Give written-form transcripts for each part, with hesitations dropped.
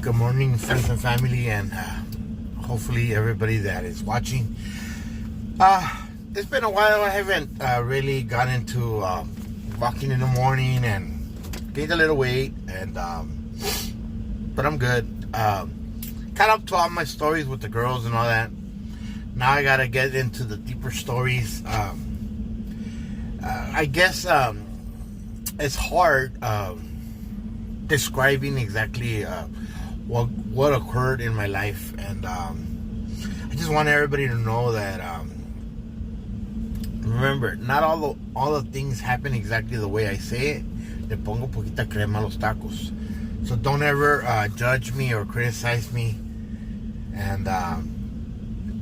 Good morning, friends and family, and hopefully everybody that is watching. It's been a while. I haven't really got into walking in the morning and gained a little weight, and but I'm good. Caught up to all my stories with the girls and all that. Now I gotta get into the deeper stories. I guess it's hard describing exactly what occurred in my life, and I just want everybody to know that remember, not all the things happen exactly the way I say it. Le pongo poquita crema a los tacos, so don't ever judge me or criticize me, and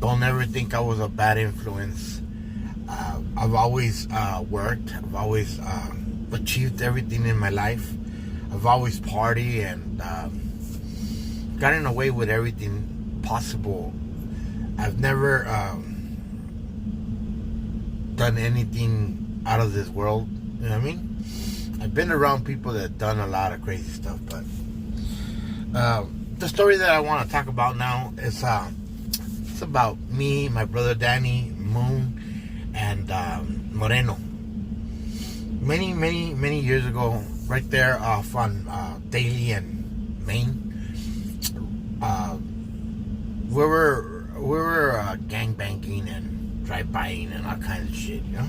don't ever think I was a bad influence. I've always worked. I've always achieved everything in my life. I've always partied and gotten away with everything possible. I've never done anything out of this world. You know what I mean? I've been around people that done a lot of crazy stuff, but the story that I want to talk about now is it's about me, my brother Danny, Moon, and Moreno. Many years ago, right there off on Daly and Main, we were gang banging and drive-bying and all kinds of shit, you know.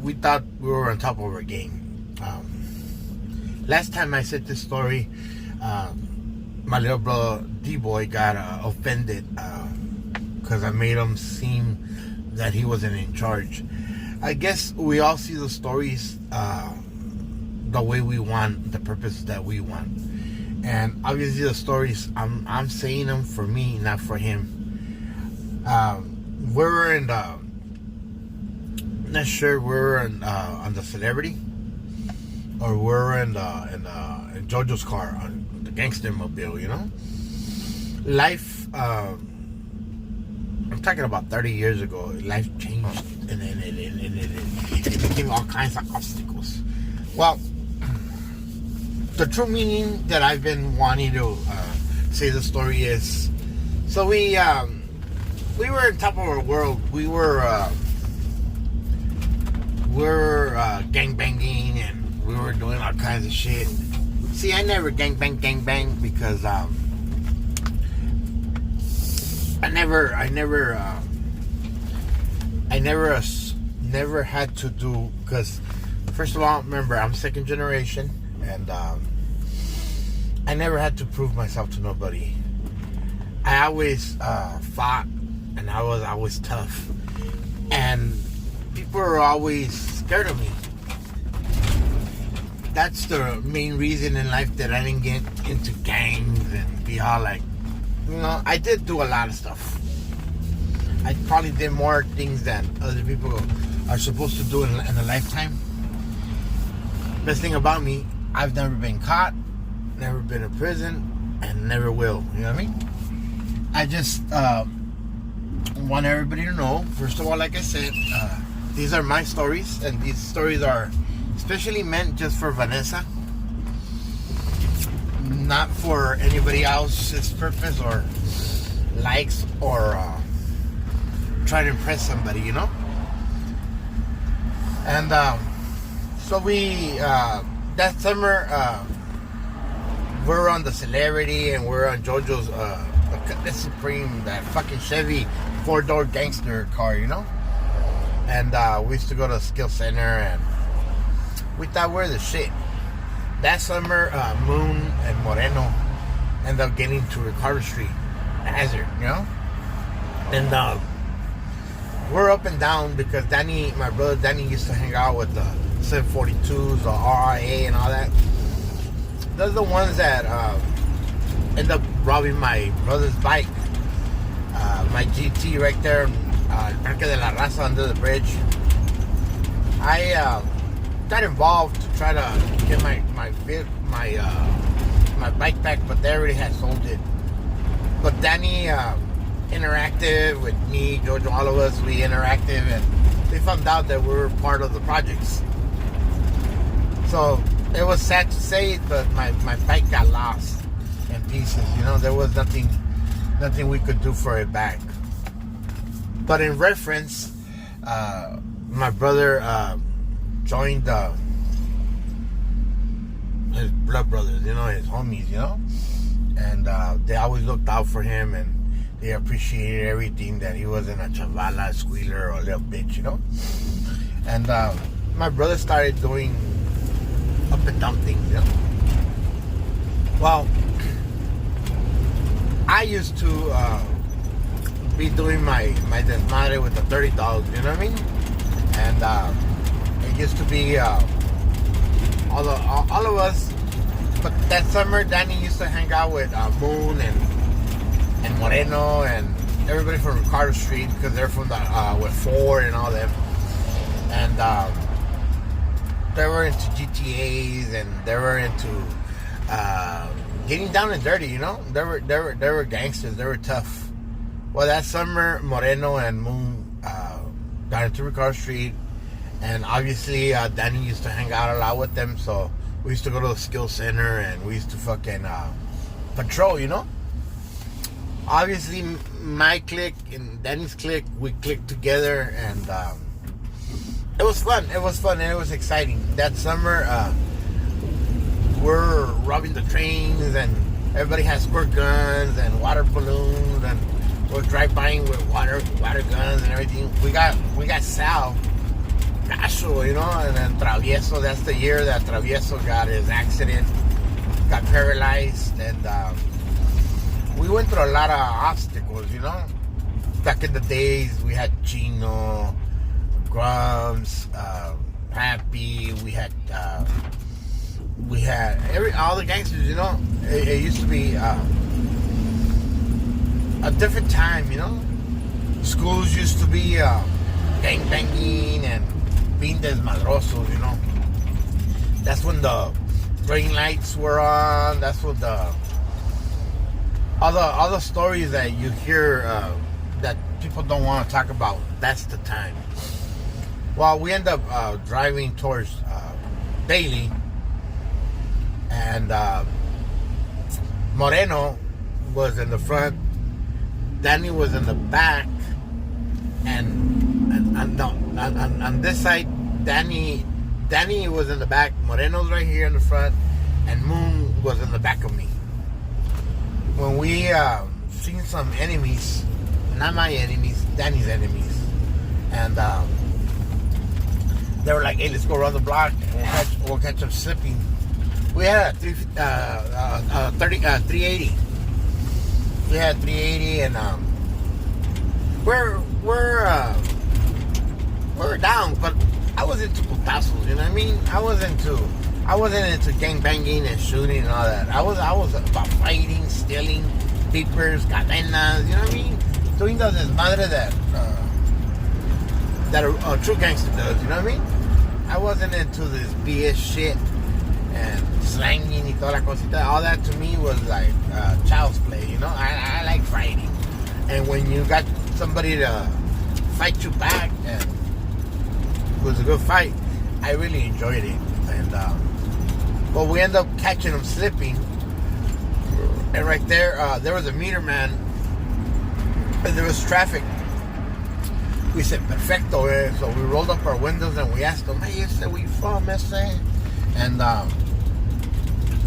We thought we were on top of our game. Last time I said this story, my little brother D-Boy got offended because I made him seem that he wasn't in charge. I guess we all see the stories the way we want, the purpose that we want, and obviously the stories I'm saying them for me, not for him. We were in the, not sure, we were in, on the Celebrity, or we were in JoJo's car on the gangster mobile. You know, life. I'm talking about 30 years ago. Life changed, and it became all kinds of obstacles. Well, the true meaning that I've been wanting to say the story is, so we were on top of our world. We were gang banging, and we were doing all kinds of shit. See, I never gang bang because I never had to do, because first of all, remember, I'm second generation, and I never had to prove myself to nobody. I always fought, and I was always tough, and people were always scared of me. That's the main reason in life that I didn't get into gangs and be all like, you know, I did do a lot of stuff. I probably did more things than other people are supposed to do in a lifetime. Best thing about me, I've never been caught, never been in prison, and never will. You know what I mean? I just want everybody to know, first of all, like I said, these are my stories, and these stories are especially meant just for Vanessa, not for anybody else's purpose or likes or try to impress somebody, you know. And so we that summer we're on the Celebrity, and we're on JoJo's the Supreme, that fucking Chevy 4-door gangster car, you know. And we used to go to the skill center, and we thought we're the shit. That summer, Moon and Moreno ended up getting to Ricardo Street, Hazard, you know? And we're up and down because Danny, my brother Danny, used to hang out with the 742s, the RIA and all that. Those are the ones that end up robbing my brother's bike. My GT right there, Parque de la Raza, under the bridge. I got involved to try to get my bike back, but they already had sold it. But Danny interacted with me, Jojo, all of us. We interacted, and they found out that we were part of the projects. So it was sad to say it, but my bike got lost. in pieces. You know, there was nothing we could do for it back. But in reference, my brother joined his blood brothers, you know, his homies, you know, and they always looked out for him, and they appreciated everything, that he wasn't a chavala, squealer, or a little bitch, you know. And my brother started doing up and down things, you know. Well, I used to be doing my desmadre with the dirty dogs, you know what I mean? And it used to be all of us. But that summer, Danny used to hang out with Moon and Moreno and everybody from Ricardo Street, because they're from the with Ford and all them. And they were into GTAs, and they were into getting down and dirty, you know. They were gangsters. They were tough. Well, that summer, Moreno and Moon got into Ricardo Street, and obviously Danny used to hang out a lot with them. So we used to go to the skill center, and we used to fucking patrol, you know. Obviously, my clique and Danny's clique, we clicked together, and it was fun. It was fun, and it was exciting. That summer, we're robbing the trains, and everybody has squirt guns and water balloons, and we're drive-bying with water guns and everything. We got Sal, Gacho, you know, and then Travieso. That's the year that Travieso got his accident, got paralyzed, and we went through a lot of obstacles, you know. Back in the days, we had Chino, Grums, Pappy. We had all the gangsters, you know. It used to be a different time, you know. Schools used to be gang banging and being desmadrosos, you know. That's when the green lights were on. That's what all the stories that you hear that people don't want to talk about. That's the time. Well, we end up driving towards Bailey, and Moreno was in the front, Danny was in the back, and on this side, Danny was in the back, Moreno's right here in the front, and Moon was in the back of me. When we seen some enemies, not my enemies, Danny's enemies, and they were like, "Hey, let's go around the block and we'll catch them slipping." We had a 380. We had 380, and we're down, but I was into putazos, you know what I mean? I wasn't into gang banging and shooting and all that. I was about fighting, stealing, peepers, cadenas, you know what I mean? Doing the desmadre that a true gangster does, you know what I mean? I wasn't into this BS shit and slanging y toda la cosita. All that to me was like child's play, you know? I like fighting. And when you got somebody to fight you back, and it was a good fight, I really enjoyed it. And but we ended up catching them slipping. And right there, there was a meter man, and there was traffic. We said, perfecto, eh? So we rolled up our windows and we asked him, "Hey, where you from, ese?" And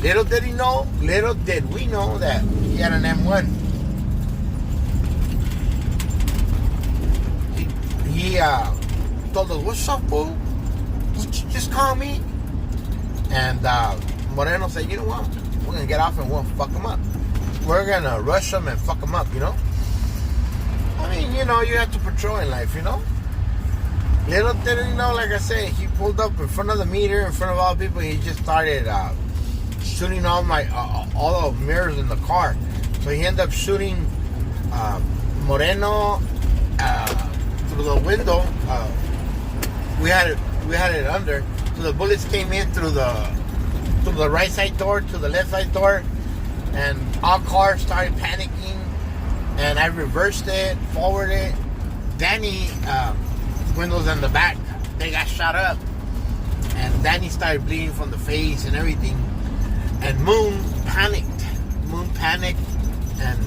little did we know that he had an M1. He told us, "What's up, fool? Just call me." And Moreno said, "You know what? We're gonna get off and we'll fuck him up. We're gonna rush him and fuck him up, you know." I mean, you know, you have to patrol in life, you know. Little did he know, like I said, he pulled up in front of the meter, in front of all people. He just started shooting all the mirrors in the car. So he ended up shooting Moreno through the window. We had it under. So the bullets came in through the right side door to the left side door, and all cars started panicking. And I reversed it, forwarded it. Danny, windows in the back, they got shot up. And Danny started bleeding from the face and everything. And Moon panicked. panicked, and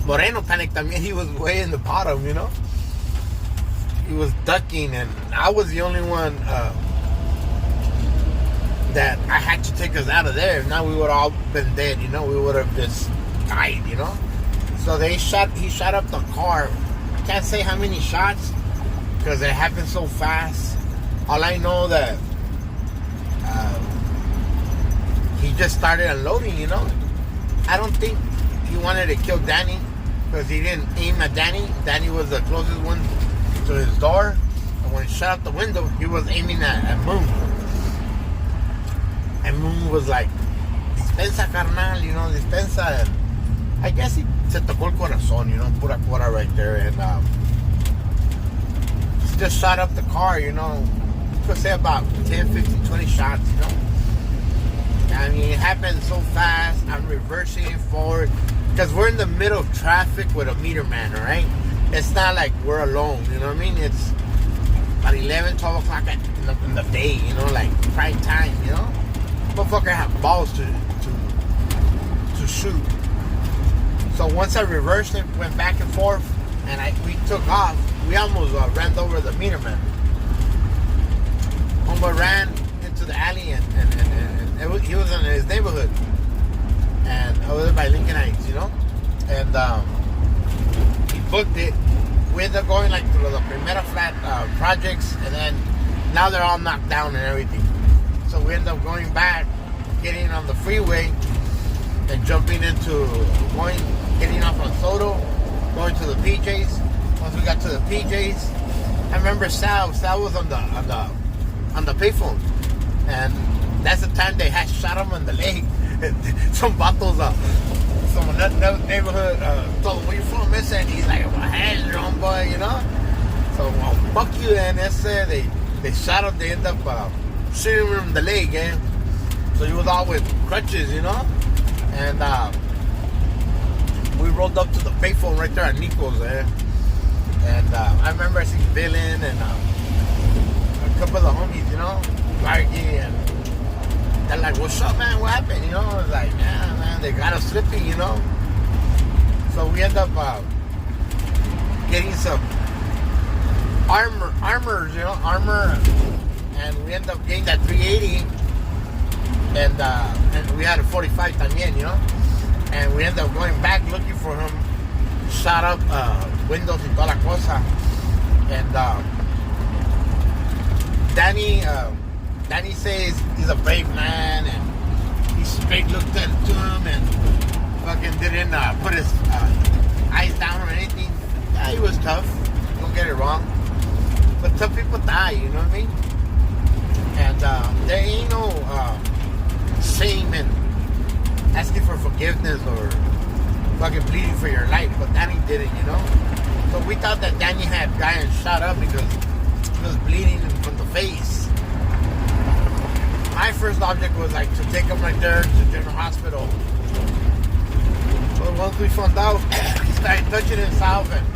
Moreno panicked. I mean, he was way in the bottom, you know. He was ducking, and I was the only one that I had to take us out of there. If not, we would all been dead, you know. We would have just died, you know. So he shot up the car. Can't say how many shots because it happened so fast. All I know that he just started unloading, you know. I don't think he wanted to kill Danny because he didn't aim at Danny. Danny was the closest one to his door. And when he shot out the window, he was aiming at Moon. And Moon was like, dispensa, carnal, you know, dispensa. And I guess he se tocó el corazón, you know, pura cura right there. And he just shot up the car, you know. Could say about 10, 15, 20 shots, you know. I mean, it happened so fast. I'm reversing forward because we're in the middle of traffic with a meter man, all right? It's not like we're alone, you know what I mean? It's about 11, 12 o'clock in the day, you know, like prime time, you know? Motherfucker have balls to shoot. So once I reversed it, went back and forth, and we took off, we almost ran over the meter man. Homeboy ran into the alley, and he was in his neighborhood, and over there by Lincoln Heights, you know, and he booked it. We ended up going like through the Primera Flat projects, and then now they're all knocked down and everything. So we ended up going back, getting on the freeway, and getting off on Soto, going to the PJs. Once we got to the PJs, I remember Sal was on the payphone, and that's the time they had shot him in the leg. Some vatos, some in that neighborhood told him, where you from, miss? And he's like, well, hell, homeboy, you know? So, well, fuck you, and they shot him, they ended up shooting him in the leg, eh? So he was all with crutches, you know? And we rolled up to the payphone right there at Nico's, eh? And I remember seeing Dylan and a couple of the homies, you know, Largy, and they're like, what's up, man? What happened? You know, I was like, yeah, man, they got us slipping, you know. So we end up getting some armor, you know, and we end up getting that 380, and we had a 45 también, you know, and we end up going back looking for him, shot up windows y toda la cosa, and Danny says he's a brave man, and he straight looked to him and fucking didn't put his eyes down or anything. Yeah, he was tough, don't get it wrong, but tough people die, you know what I mean? And there ain't no shame in asking for forgiveness or fucking pleading for your life, but Danny didn't, you know? So we thought that Danny had gotten shot up because he was bleeding from the face. My first object was like to take him right there to General Hospital. But once we found out, he started touching himself, and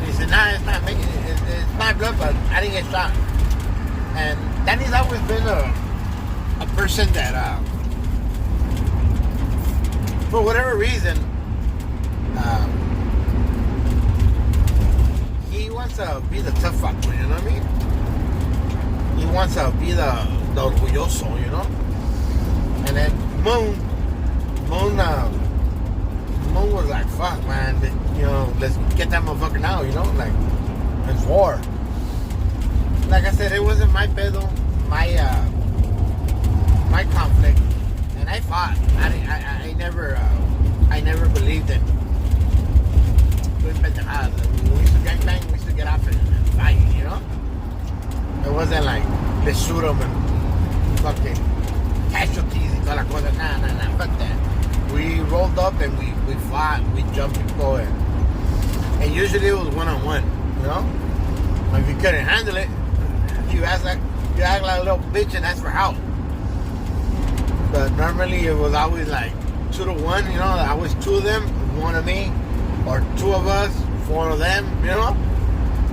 he said, nah, it's not me. It's my blood, but I didn't get shot. And Danny's always been a person that, for whatever reason, he wants to be the tough fuck, you know what I mean? He wants to be the orgulloso, you know? And then Moon was like, fuck, man, you know, let's get that motherfucker now, you know? Like, it's war. Like I said, it wasn't my pedo, my conflict, and I fought. I never believed in doing pendejadas. When we used to gangbang, we used to get off and fight, you know? It wasn't like, let's shoot them and fucking casualties and toda la cosa. Nah, fuck that. We rolled up and we fought, we jumped people, and usually it was one-on-one, you know? If you couldn't handle it, you act like a little bitch and ask for help. But normally it was always like 2-1, you know, always 2 of them, 1 of me, or 2 of us, 4 of them, you know.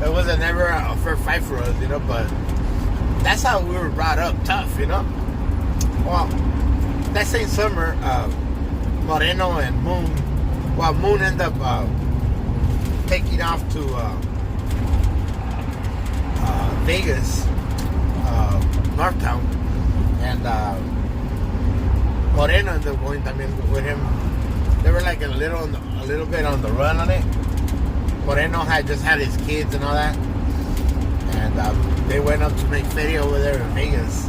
It wasn't never a fair fight for us, you know, but that's how we were brought up, tough, you know. Well, that same summer, Moreno and Moon. Well, Moon ended up taking off to Vegas, Northtown, and Moreno ended up going también with him. They were like a little bit on the run on it. Moreno had just had his kids and all that, and they went up to make feria over there in Vegas.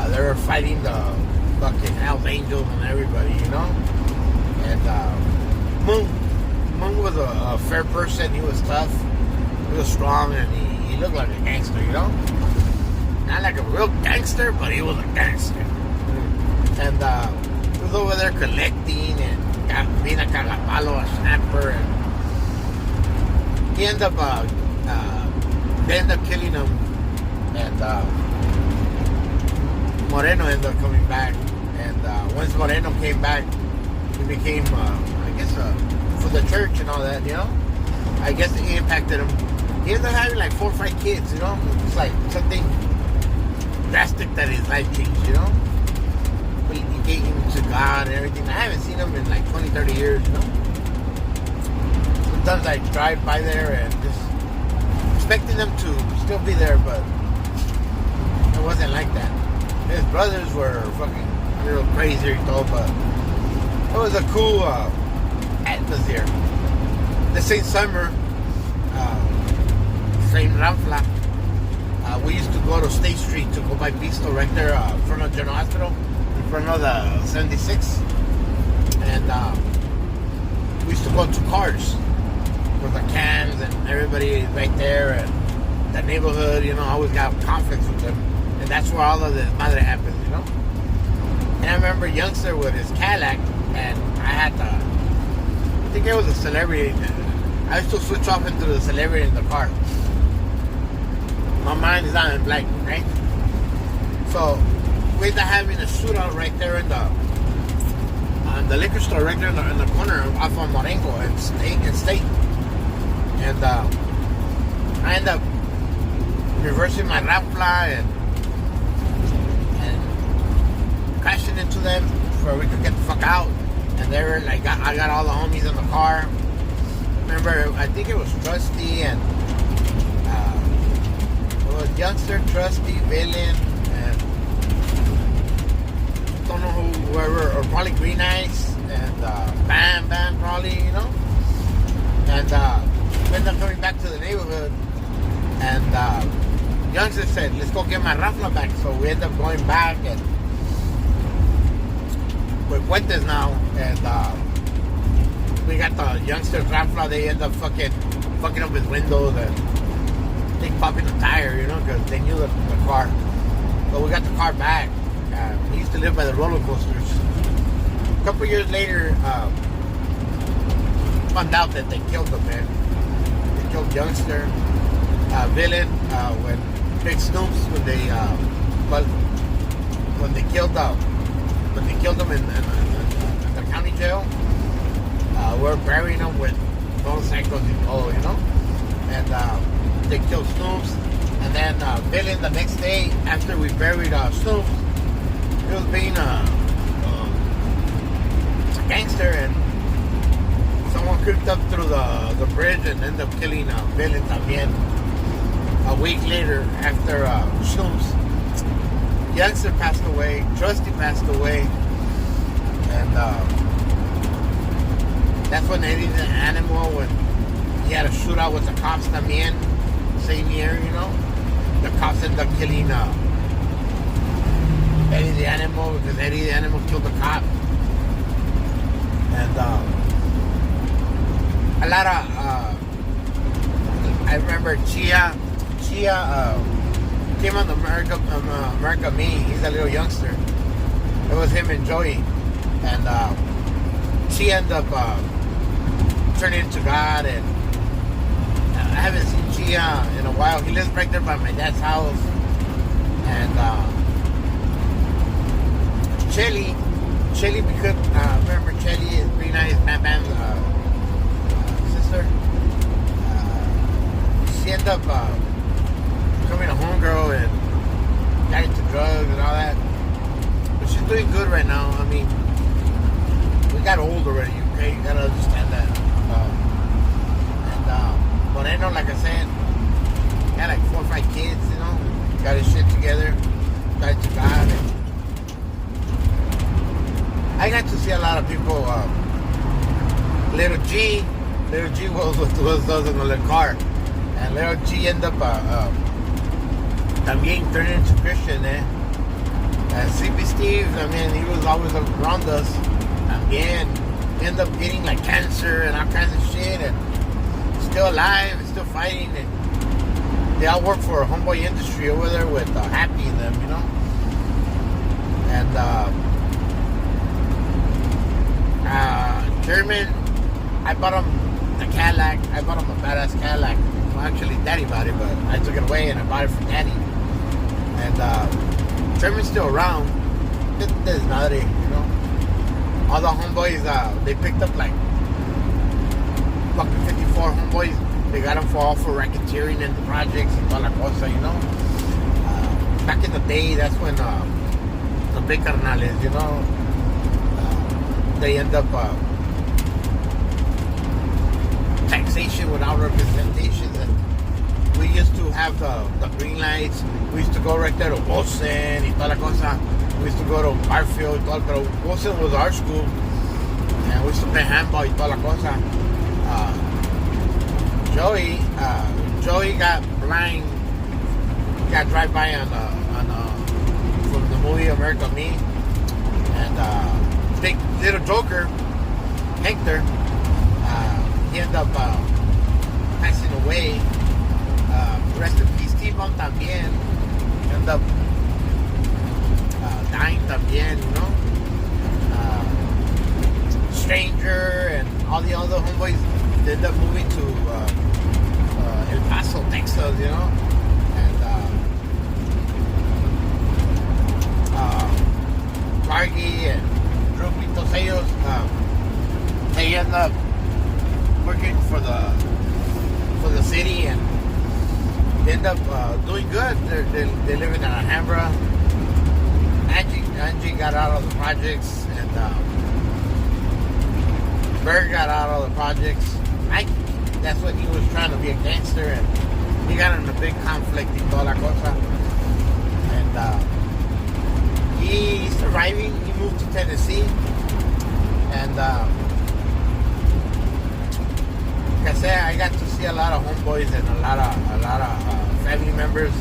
They were fighting the fucking Hell's Angels and everybody, you know. And Moon was a fair person. He was tough. He was strong, and he looked like a gangster, you know. Not like a real gangster, but he was a gangster. And he was over there collecting and being a cagapalo, a snapper, and he ended up they ended up killing him, and Moreno ended up coming back. And once Moreno came back, he became I guess for the church and all that, you know. I guess it impacted him. He ended up having like 4 or 5 kids, you know. It's like something drastic that his life changed, you know. He gave him to God and everything. I haven't seen him in like 20, 30 years, you know. Sometimes I drive by there and just expecting them to still be there, but it wasn't like that. His brothers were fucking a little crazier, but it was a cool atmosphere. The same summer, same Ramfla, we used to go to State Street to go buy Pisto right there in front of General Hospital, in front of the 76. And we used to go to cars with the cans and everybody right there, and the neighborhood, you know, always got conflicts with them. And that's where all of the madre happens, you know. And I remember a youngster with his Cadillac, and I had to, I think it was a celebrity. I used to switch off into the celebrity in the car. My mind is on blank, right? So we ended up having a shootout right there in the liquor store, right there in the corner off on Marengo and State. And I ended up reversing my Rapla and crashing into them where we could get the fuck out. And they were like, I got all the homies in the car. Remember, I think it was Trusty and it was Youngster, Trusty, Villain, and don't know whoever, or probably Green Eyes and Bam probably, you know. And we ended up coming back to the neighborhood, and Youngster said, let's go get my Rafla back. So we ended up going back, and with Fuentes now, and we got the Youngster's Rafla. They end up fucking up his windows and they popping the tire, you know, because they knew the car. But we got the car back. He used to live by the roller coasters. A couple years later, found out that they killed him, man. They killed Youngster, Villain, when Big Snoops, when they killed him in the county jail. We're burying them with motorcycles and all, you know. And they killed Snoops. And then Villain the next day after we buried Snoops, he was being a gangster, and someone creeped up through the bridge and ended up killing Villain también. A week later after Snoops, Youngster passed away, Trusty passed away, and that's when Eddie the Animal, when he had a shootout with the cops también, same year, you know. The cops ended up killing Eddie the Animal because Eddie the Animal killed the cop. And a lot of, I remember Chia came on the America Me. He's a little youngster. It was him and Joey. And she ended up turning into God, and I haven't seen Chia in a while. He lives right there by my dad's house. And Shelly, because remember Shelly is pretty nice, Bam's sister. She ended up becoming a homegirl and got into drugs and all that. But she's doing good right now. I mean, got old already. Okay, you gotta understand that. Moreno, like I said, had like 4 or 5 kids. You know, got his shit together. Tried to God. And I got to see a lot of people. Little G was in the car, and Little G ended up también turning into Christian, eh? CP Steve, I mean, he was always around us. También ended up getting like cancer and all kinds of shit, and still alive, and still fighting, and they all work for a homeboy industry over there with Happy and them, you know. And German, I bought him a Cadillac. I bought him a badass Cadillac. Well, actually, Daddy bought it, but I took it away and I bought it for Daddy. And German's still around. There's madre, you know. All the homeboys, they picked up like fucking 54 homeboys. They got them all for racketeering in the projects and toda la cosa, you know. Back in the day, that's when the big carnales, you know, they end up taxation without representations, and we used to have the green lights. We used to go right there to Wilson y toda la cosa. We used to go to Garfield y todo, pero Wilson was our school, and we used to play handball y toda la cosa. Joey got blind, got drive-by on from the movie American Me, and big little Joker, Hector, he ended up passing away. Rest in peace, T-Bone también ended up dying también, you know. Stranger and all the other homeboys ended up moving to El Paso, Texas, you know. And Margie and Rubitos, ellos, they end up working for the city, and they end up doing good. They live in Alhambra. Angie got out of the projects, and Berg got out of the projects. Mike, that's when he was trying to be a gangster, and he got in a big conflict in toda la cosa. And he's surviving. He moved to Tennessee, and like I said, I got to see a lot of homeboys and a lot of family members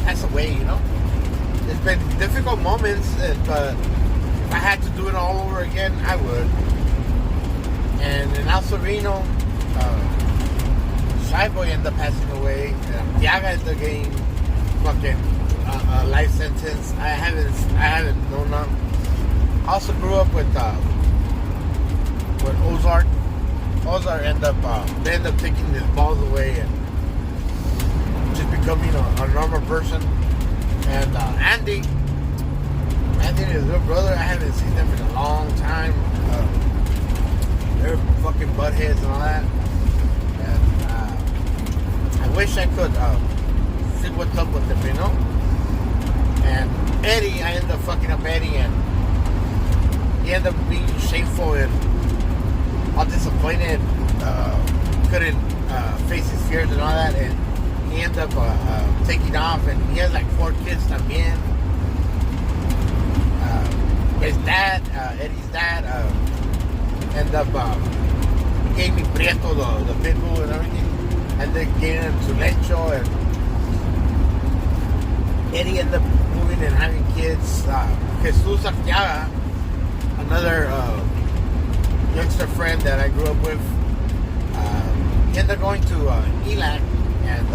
pass away, you know. It's been difficult moments, but if I had to do it all over again, I would. And in El Sereno, Shy Boy ended up passing away. Tiaga ended up getting fucking a life sentence. I haven't known them. I also grew up with Ozark. Ozark ended up taking his balls away and just becoming a normal person. And Andy and his little brother, I haven't seen them in a long time. They're fucking buttheads and all that. And I wish I could see what's up with them, you know. And Eddie, I ended up fucking up Eddie, and he ended up being shameful and all disappointed. Couldn't face his fears and all that, and he ended up taking off, and he has like 4 kids también. His dad, Eddie's dad, ended up gave me Prieto, the pit bull and everything, and then gave him to Lecho, and Eddie ended up moving and having kids. Jesus Arteaga, another youngster friend that I grew up with, he ended up going to ELAC, and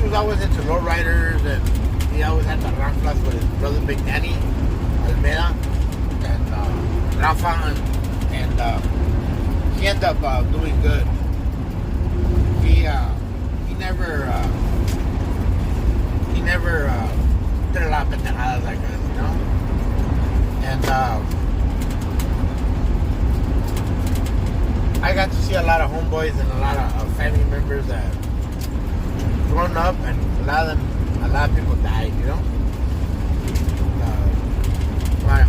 he was always into lowriders, and he always had the Ramflas with his brother Big Danny Almeida and Rafa, and he ended up doing good. He never did a lot of pendejadas like us, you know. And I got to see a lot of homeboys and a lot of family members that grown up, and a lot of people died, you know. My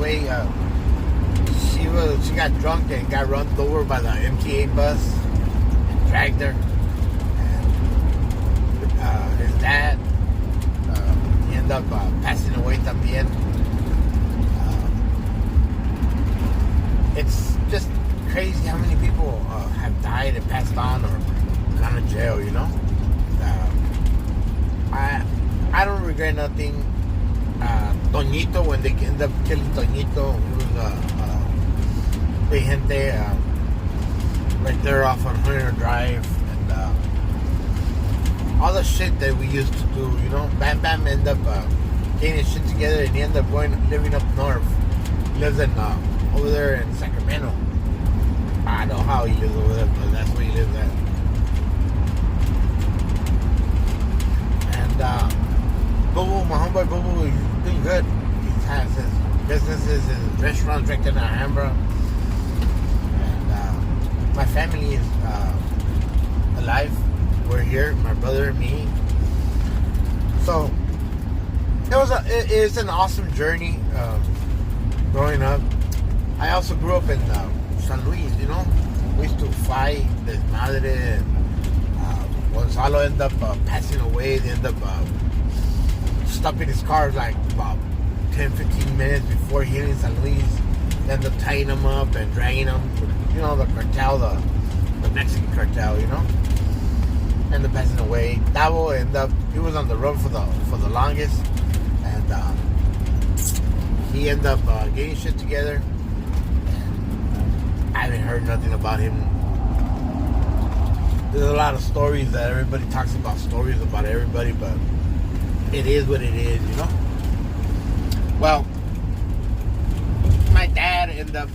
away. She got drunk and got run over by the MTA bus and dragged her. And his dad, he ended up passing away también. It's just crazy how many people have died and passed on or gone to jail, you know. I don't regret nothing. Toñito, when they ended up killing Toñito, it was de gente right there off on Hunter Drive, and all the shit that we used to do, you know. Bam Bam ended up getting his shit together, and he ended up living up north. He lives in over there in Sacramento. I don't know how he lives over there, but that's where he lives at. And Boo, my homeboy Boo, he's doing good. He has his businesses, his restaurants right there in Alhambra. And my family is alive. We're here, my brother and me. So it's an awesome journey growing up. I also grew up in San Luis, you know. We used to fight, desmadre, and Gonzalo ended up passing away. They ended up stopping his car like about 10-15 minutes before hitting San Luis. They ended up tying him up and dragging him. You know, the cartel, the Mexican cartel, you know. Ended up passing away. Davo ended up, he was on the road for the longest. And he ended up getting shit together. I haven't heard nothing about him. There's a lot of stories that everybody talks about everybody, but it is what it is, you know. Well, my dad ended up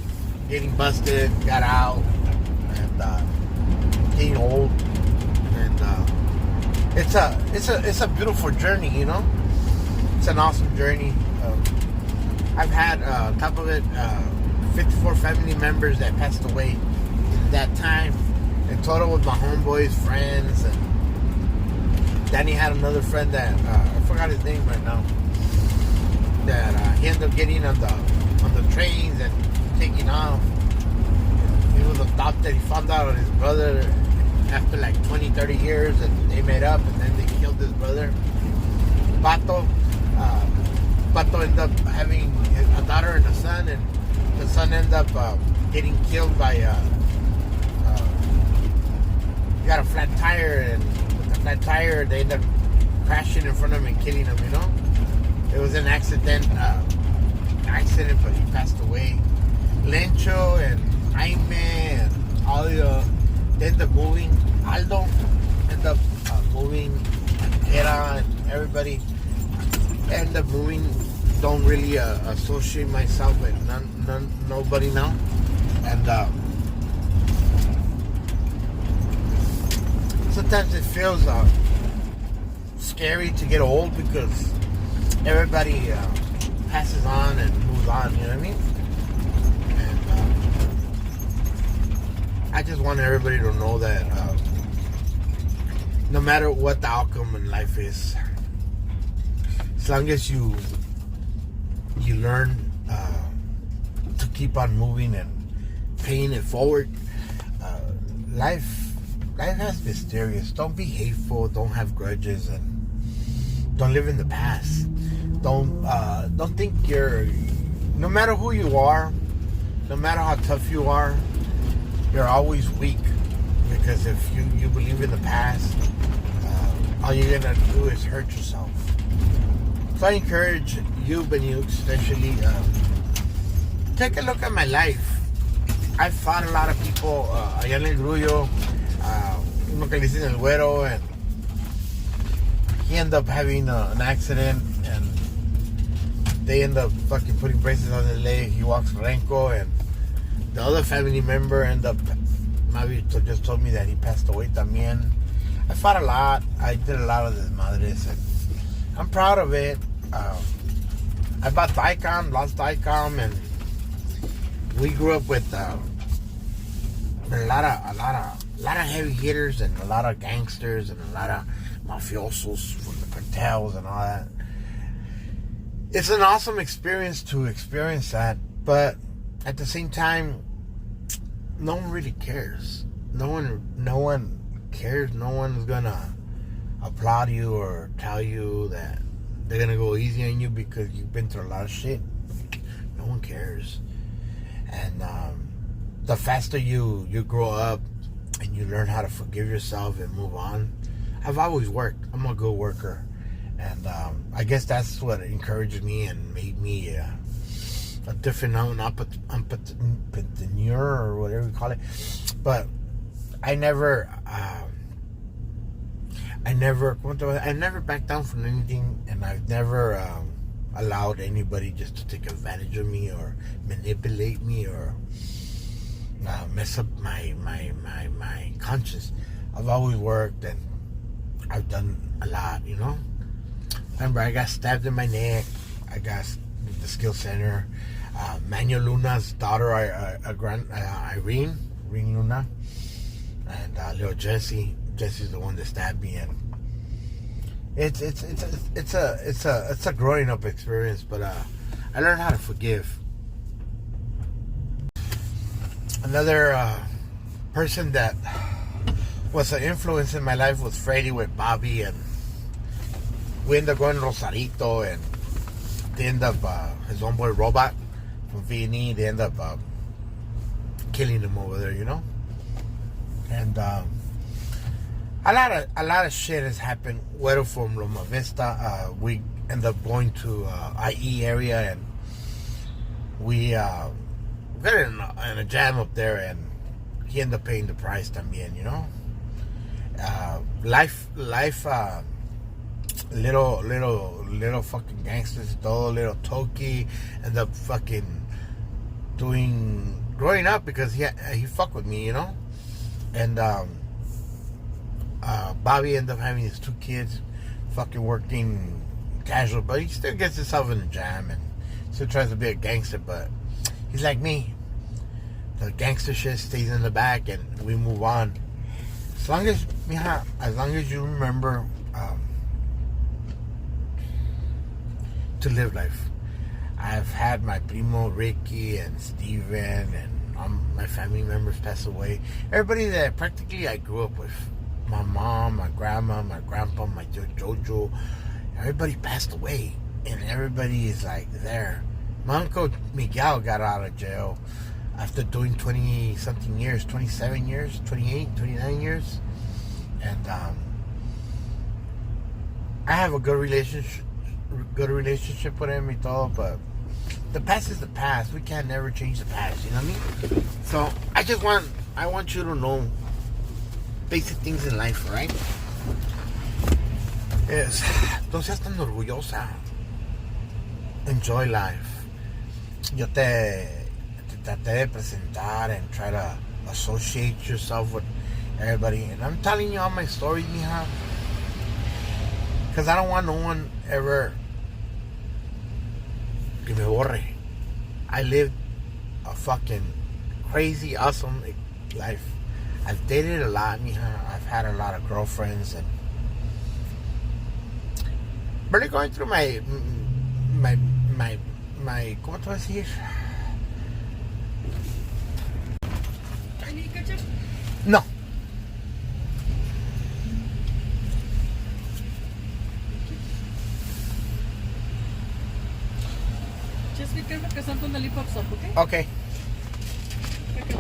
getting busted, got out, and getting old, and it's a beautiful journey, you know. It's an awesome journey. I've had on top of it 54 family members that passed away in that time. In total with my homeboys, friends, and Danny had another friend that I forgot his name right now. That he ended up getting on the trains and taking off. He was adopted. He found out his brother after like 20-30 years, and they made up, and then they killed his brother. Pato ended up having a daughter and a son, and the son ended up getting killed by he got a flat tire, and with the flat tire they ended up crashing in front of him and killing him, you know. It was an accident, but he passed away. Lencho and Jaime and all the they ended up moving. Aldo ended up moving. Era and everybody ended up moving. Don't really associate myself with nobody now. And sometimes it feels scary to get old because everybody passes on and moves on, you know what I mean? And I just want everybody to know that no matter what the outcome in life is, as long as you learn to keep on moving and paying it forward, life has mysterious. Don't be hateful. Don't have grudges, and don't live in the past. Don't think you're. No matter who you are, no matter how tough you are, you're always weak. Because if you believe in the past, all you're gonna do is hurt yourself. So I encourage you, Benuk, especially, take a look at my life. I fought a lot of people allá en el Grullo, uno que le dicen el Güero, and he ended up having an accident, and they end up fucking putting braces on his leg. He walks Renko, and the other family member ended up, Mavi just told me that he passed away también. I fought a lot. I did a lot of desmadres, and I'm proud of it. I bought Dicom, lost Dicom, and we grew up with a lot of heavy hitters and a lot of gangsters and a lot of mafiosos from the cartels and all that. it's an awesome experience to experience that, but at the same time, no one really cares. No one cares. No one's gonna applaud you or tell you that they're gonna go easy on you because you've been through a lot of shit. No one cares. And the faster you grow up and you learn how to forgive yourself and move on. I've always worked. I'm a good worker. And I guess that's what encouraged me and made me a different entrepreneur or whatever you call it. But I never backed down from anything, and I've never allowed anybody just to take advantage of me or manipulate me or mess up my conscience. I've always worked and I've done a lot, you know. Remember, I got stabbed in my neck. I got the skill center. Manuel Luna's daughter, Irene Luna, and little Jesse. Jesse's the one that stabbed me, and it's a growing up experience. But I learned how to forgive. Another person that was an influence in my life was Freddie with Bobby, and we ended up going to Rosarito, and they ended up his homeboy Robot from V&E. They ended up killing him over there, you know. And a lot of shit has happened. We're from Loma Vista. We ended up going to IE area, and we got in a jam up there, and he ended up paying the price también, you know. Life. Little fucking gangsters, todo little Toki, end up fucking growing up because he fucked with me, you know. And Bobby ended up having his 2 kids, fucking working casual, but he still gets himself in a jam and still tries to be a gangster. But he's like me, the gangster shit stays in the back and we move on. As long as you remember to live life. I've had my primo Ricky and Steven and my family members pass away. Everybody that practically I grew up with. My mom, my grandma, my grandpa, my Jojo. Everybody passed away. And everybody is like there. My uncle Miguel got out of jail after doing 20 something years, 27 years, 28, 29 years. And I have a good relationship with him and all, but the past is the past. We can never change the past, you know what I mean? So I want you to know basic things in life, right? Is don't seas tan orgullosa. Enjoy life. Yo te traté de presentar and try to associate yourself with everybody, and I'm telling you all my stories, mija, because I don't want no one ever que me borre. I lived a fucking crazy, awesome life. I've dated a lot, mija. I've had a lot of girlfriends, and really going through my ¿cómo te voy a decir? Any ketchup? No. Just be careful because I'm gonna leave pops up, okay? Okay. Okay.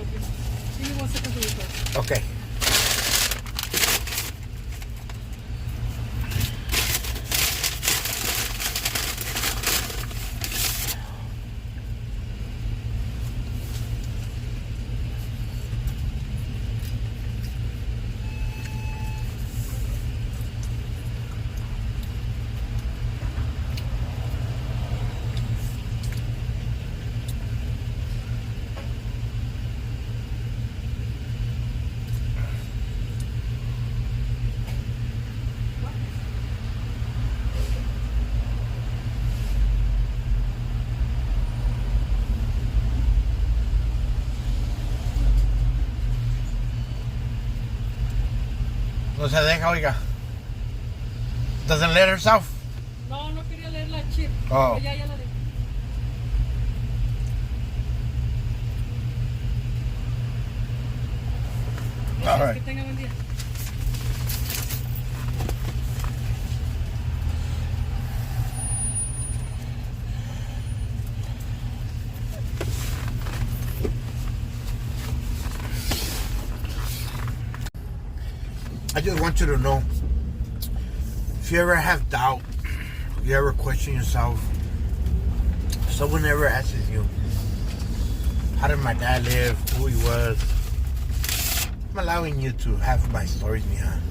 Give me 1 second to record. Okay. No se deja, oiga. Doesn't let herself. No quería leer la chip. Oh. Ya la de. All right. Que tenga buen día. I just want you to know, if you ever have doubt, if you ever question yourself, if someone ever asks you, how did my dad live, who he was, I'm allowing you to have my stories behind.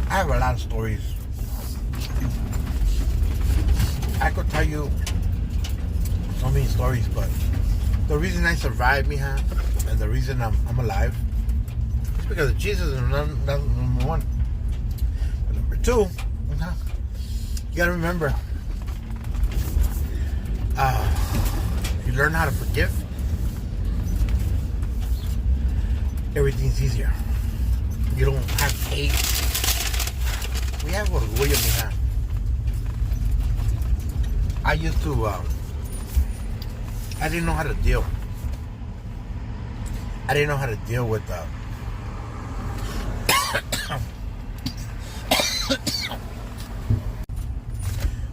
I have a lot of stories. I could tell you so many stories, but the reason I survived, Mija, and the reason I'm alive, is because of Jesus. That's number one. But number two, you gotta remember, if you learn how to forgive, everything's easier. You don't have hate. We have orgullo, Mija. I used to, I didn't know how to deal. I didn't know how to deal with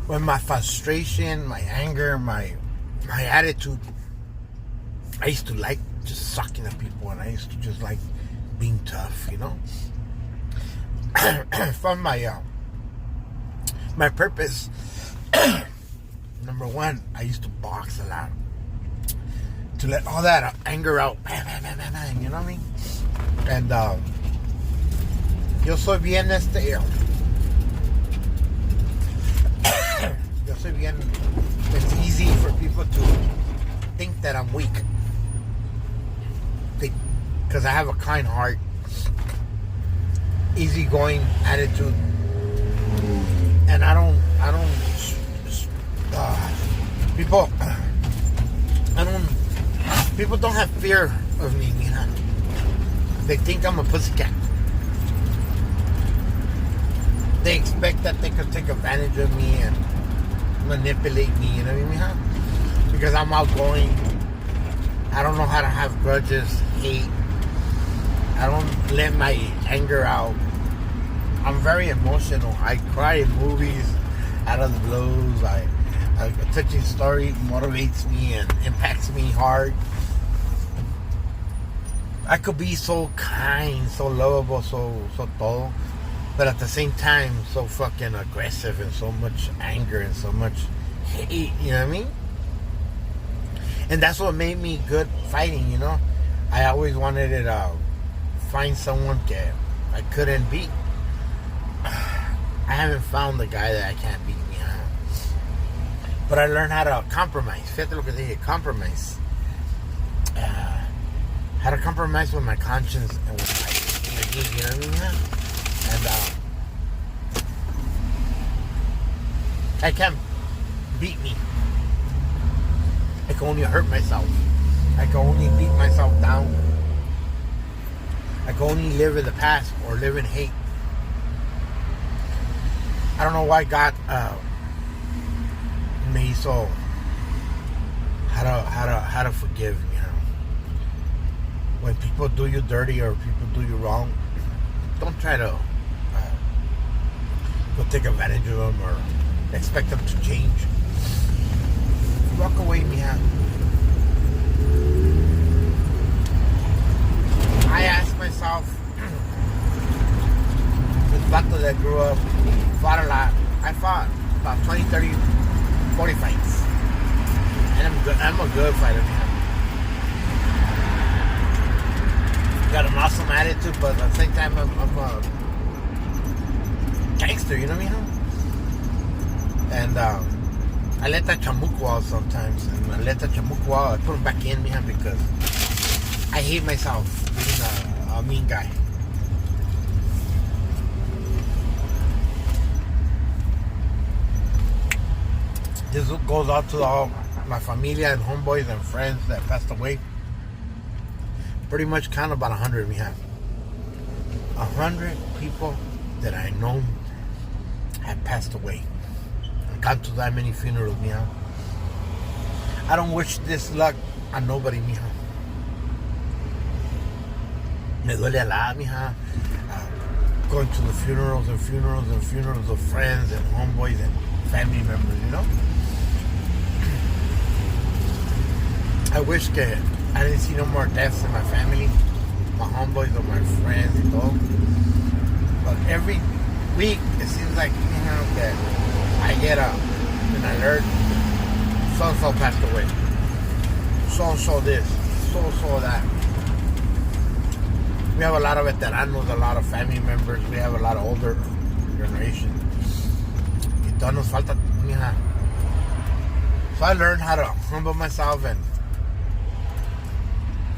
when my frustration, my anger, my attitude. I used to like just sucking at people, and I used to just like being tough, you know. From my purpose. Number one, I used to box a lot to let all that anger out, you know what I mean? And yo soy bien yo soy bien. It's easy for people to think that I'm weak, because I have a kind heart, easygoing attitude, and I don't. People don't have fear of me, Mija. They think I'm a pussycat. They expect that they could take advantage of me and manipulate me, you know what I mean, Mija? Because I'm outgoing. I don't know how to have grudges, hate. I don't let my anger out. I'm very emotional. I cry in movies out of the blues. A touching story motivates me and impacts me hard. I could be so kind, so lovable, so todo, but at the same time, so fucking aggressive and so much anger and so much hate, you know what I mean? And that's what made me good fighting, you know? I always wanted to find someone that I couldn't beat. I haven't found the guy that I can't beat. But I learned how to compromise. Fíjate lo que dije, compromise. How to compromise with my conscience and with my you know what I mean? And I can't beat me. I can only hurt myself. I can only beat myself down. I can only live in the past or live in hate. I don't know why God me so how to forgive, you know. When people do you dirty or people do you wrong, don't try to go take advantage of them or expect them to change. Walk away, Mija. I ask myself, this vato that grew up, fought a lot. I fought about 20, 30, 40 fights. And I'm good. I'm a good fighter, man. Got an awesome attitude, but at the same time, I'm a gangster, you know what I mean? And I let that chamuco out sometimes. And I let that chamuco out. I put him back in, man, because I hate myself being a mean guy. This goes out to all my familia and homeboys and friends that passed away. Pretty much count about 100 we have. 100 people that I know have passed away. gone to that many funerals, mija. I don't wish this luck on nobody, mija. Me duele a lot, mija. Going to the funerals and funerals and funerals of friends and homeboys and family members, you know? I wish that I didn't see no more deaths in my family, my homeboys or my friends and all. But every week, it seems like, you know, that I get an alert. So-and-so passed away. So-and-so this. So-and-so that. We have a lot of veteranos, a lot of family members. We have a lot of older generation. Y todo nos falta, mija. So I learned how to humble myself and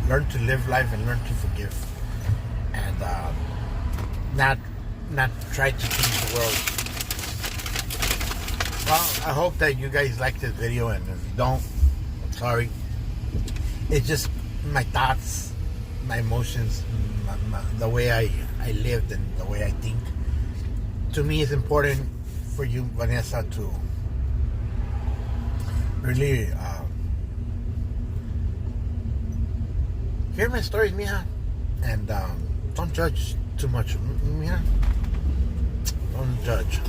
learn to live life and learn to forgive. And not try to change the world. Well, I hope that you guys like this video, and if you don't, I'm sorry. It's just my thoughts, my emotions, the way I lived and the way I think. To me, it's important for you, Vanessa, to really hear my stories, mija, and don't judge too much, mija. Don't judge.